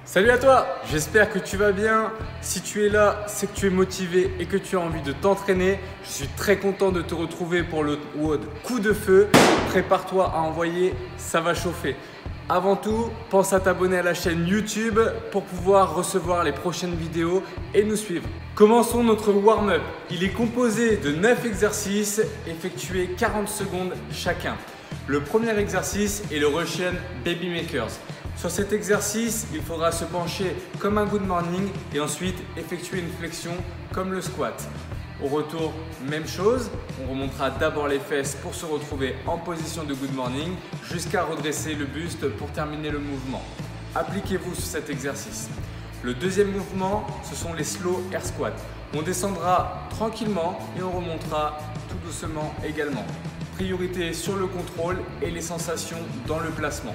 Salut à toi, j'espère que tu vas bien. Si tu es là, c'est que tu es motivé et que tu as envie de t'entraîner. Je suis très content de te retrouver pour le WOD coup de feu. Prépare-toi à envoyer, ça va chauffer. Avant tout, pense à t'abonner à la chaîne YouTube pour pouvoir recevoir les prochaines vidéos et nous suivre. Commençons notre warm-up. Il est composé de 9 exercices effectués 40 secondes chacun. Le premier exercice est le Russian Baby Makers. Sur cet exercice, il faudra se pencher comme un good morning et ensuite effectuer une flexion comme le squat. Au retour, même chose, on remontera d'abord les fesses pour se retrouver en position de good morning jusqu'à redresser le buste pour terminer le mouvement. Appliquez-vous sur cet exercice. Le deuxième mouvement, ce sont les slow air squats. On descendra tranquillement et on remontera tout doucement également. Priorité sur le contrôle et les sensations dans le placement.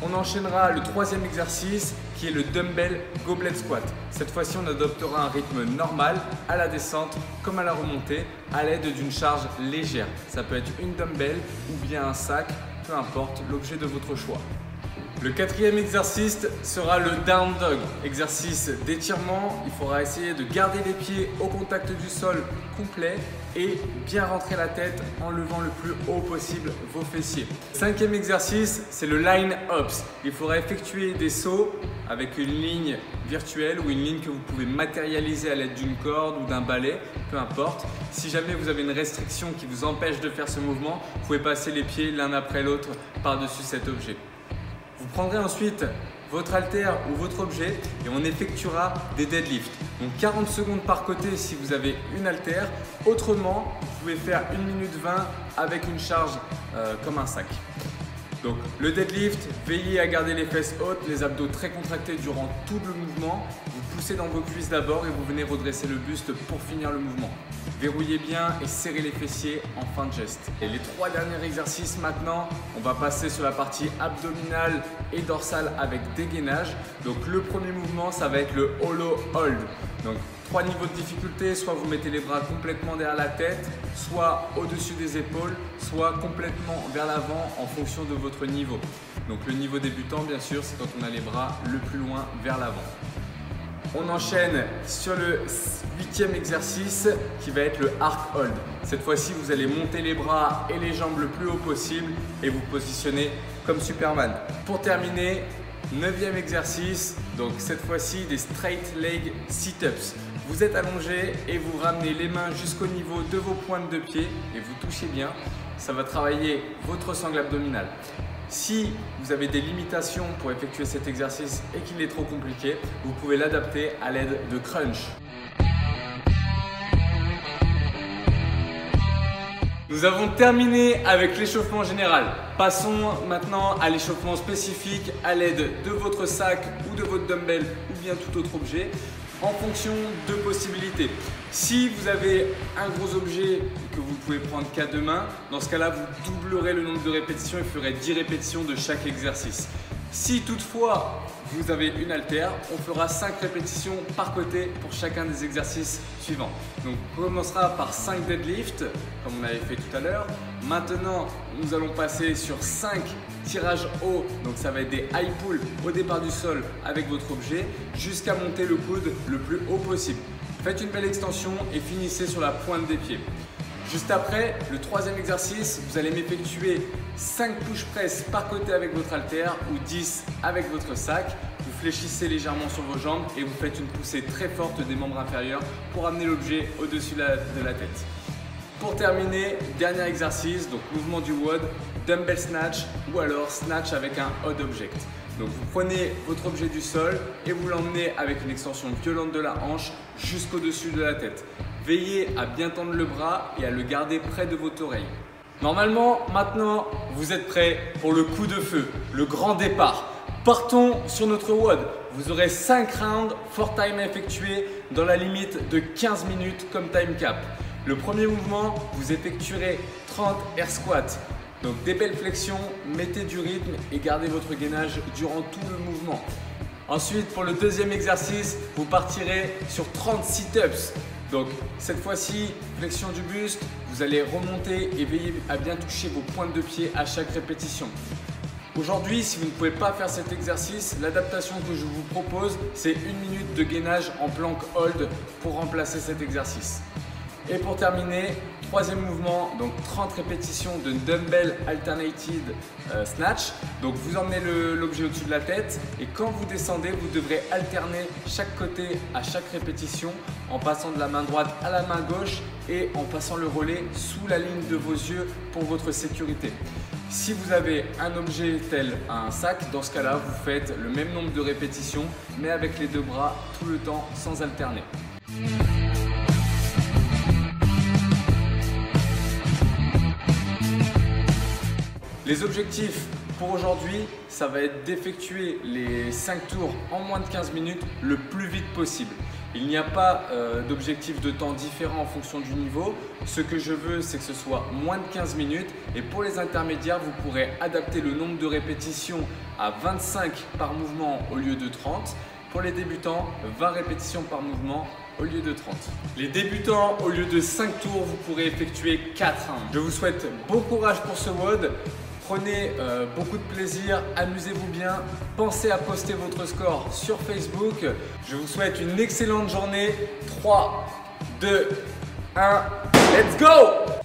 On enchaînera le troisième exercice qui est le dumbbell goblet squat. Cette fois-ci, on adoptera un rythme normal à la descente comme à la remontée à l'aide d'une charge légère. Ça peut être une dumbbell ou bien un sac, peu importe l'objet de votre choix. Le quatrième exercice sera le down dog, exercice d'étirement. Il faudra essayer de garder les pieds au contact du sol complet et bien rentrer la tête en levant le plus haut possible vos fessiers. Cinquième exercice, c'est le line ups. Il faudra effectuer des sauts avec une ligne virtuelle ou une ligne que vous pouvez matérialiser à l'aide d'une corde ou d'un balai, peu importe. Si jamais vous avez une restriction qui vous empêche de faire ce mouvement, vous pouvez passer les pieds l'un après l'autre par-dessus cet objet. Vous prendrez ensuite votre haltère ou votre objet et on effectuera des deadlifts. Donc 40 secondes par côté si vous avez une haltère. Autrement, vous pouvez faire 1 minute 20 avec une charge comme un sac. Donc le deadlift, veillez à garder les fesses hautes, les abdos très contractés durant tout le mouvement. Vous poussez dans vos cuisses d'abord et vous venez redresser le buste pour finir le mouvement. Verrouillez bien et serrez les fessiers en fin de geste. Et les trois derniers exercices maintenant, on va passer sur la partie abdominale et dorsale avec dégainage. Donc le premier mouvement, ça va être le hollow hold. Donc 3 niveaux de difficulté, soit vous mettez les bras complètement derrière la tête, soit au-dessus des épaules, soit complètement vers l'avant en fonction de votre niveau. Donc le niveau débutant, bien sûr, c'est quand on a les bras le plus loin vers l'avant. On enchaîne sur le 8e exercice qui va être le arc hold. Cette fois-ci, vous allez monter les bras et les jambes le plus haut possible et vous positionner comme Superman. Pour terminer, 9e exercice, donc cette fois-ci des straight leg sit-ups. Vous êtes allongé et vous ramenez les mains jusqu'au niveau de vos pointes de pied et vous touchez bien. Ça va travailler votre sangle abdominale. Si vous avez des limitations pour effectuer cet exercice et qu'il est trop compliqué, vous pouvez l'adapter à l'aide de crunch. Nous avons terminé avec l'échauffement général. Passons maintenant à l'échauffement spécifique à l'aide de votre sac ou de votre dumbbell ou bien tout autre objet en fonction de possibilités. Si vous avez un gros objet que vous pouvez prendre qu'à deux mains, dans ce cas-là, vous doublerez le nombre de répétitions et ferez 10 répétitions de chaque exercice. Si toutefois vous avez une haltère, on fera 5 répétitions par côté pour chacun des exercices suivants. Donc on commencera par 5 deadlifts, comme on avait fait tout à l'heure. Maintenant, nous allons passer sur 5 tirages hauts, donc ça va être des high pull au départ du sol avec votre objet, jusqu'à monter le coude le plus haut possible. Faites une belle extension et finissez sur la pointe des pieds. Juste après, le troisième exercice, vous allez m'effectuer 5 push press par côté avec votre haltère ou 10 avec votre sac. Vous fléchissez légèrement sur vos jambes et vous faites une poussée très forte des membres inférieurs pour amener l'objet au-dessus de la tête. Pour terminer, dernier exercice, donc mouvement du WOD, dumbbell snatch ou alors snatch avec un odd object. Donc vous prenez votre objet du sol et vous l'emmenez avec une extension violente de la hanche jusqu'au-dessus de la tête. Veillez à bien tendre le bras et à le garder près de votre oreille. Normalement, maintenant, vous êtes prêts pour le coup de feu, le grand départ. Partons sur notre WOD. Vous aurez 5 rounds for time à effectuer dans la limite de 15 minutes comme time cap. Le premier mouvement, vous effectuerez 30 air squats. Donc des belles flexions, mettez du rythme et gardez votre gainage durant tout le mouvement. Ensuite, pour le deuxième exercice, vous partirez sur 30 sit-ups. Donc cette fois-ci, flexion du buste, vous allez remonter et veiller à bien toucher vos pointes de pied à chaque répétition. Aujourd'hui, si vous ne pouvez pas faire cet exercice, l'adaptation que je vous propose, c'est 1 minute de gainage en plank hold pour remplacer cet exercice. Et pour terminer, troisième mouvement, donc 30 répétitions de dumbbell alternated snatch. Donc vous emmenez l'objet au-dessus de la tête et quand vous descendez, vous devrez alterner chaque côté à chaque répétition en passant de la main droite à la main gauche et en passant le relais sous la ligne de vos yeux pour votre sécurité. Si vous avez un objet tel un sac, dans ce cas-là, vous faites le même nombre de répétitions mais avec les deux bras tout le temps sans alterner. Les objectifs pour aujourd'hui, ça va être d'effectuer les 5 tours en moins de 15 minutes le plus vite possible. Il n'y a pas d'objectif de temps différent en fonction du niveau. Ce que je veux, c'est que ce soit moins de 15 minutes. Et pour les intermédiaires, vous pourrez adapter le nombre de répétitions à 25 par mouvement au lieu de 30. Pour les débutants, 20 répétitions par mouvement au lieu de 30. Les débutants, au lieu de 5 tours, vous pourrez effectuer 4. Je vous souhaite bon courage pour ce WOD. Prenez beaucoup de plaisir, amusez-vous bien, pensez à poster votre score sur Facebook. Je vous souhaite une excellente journée. 3, 2, 1, let's go!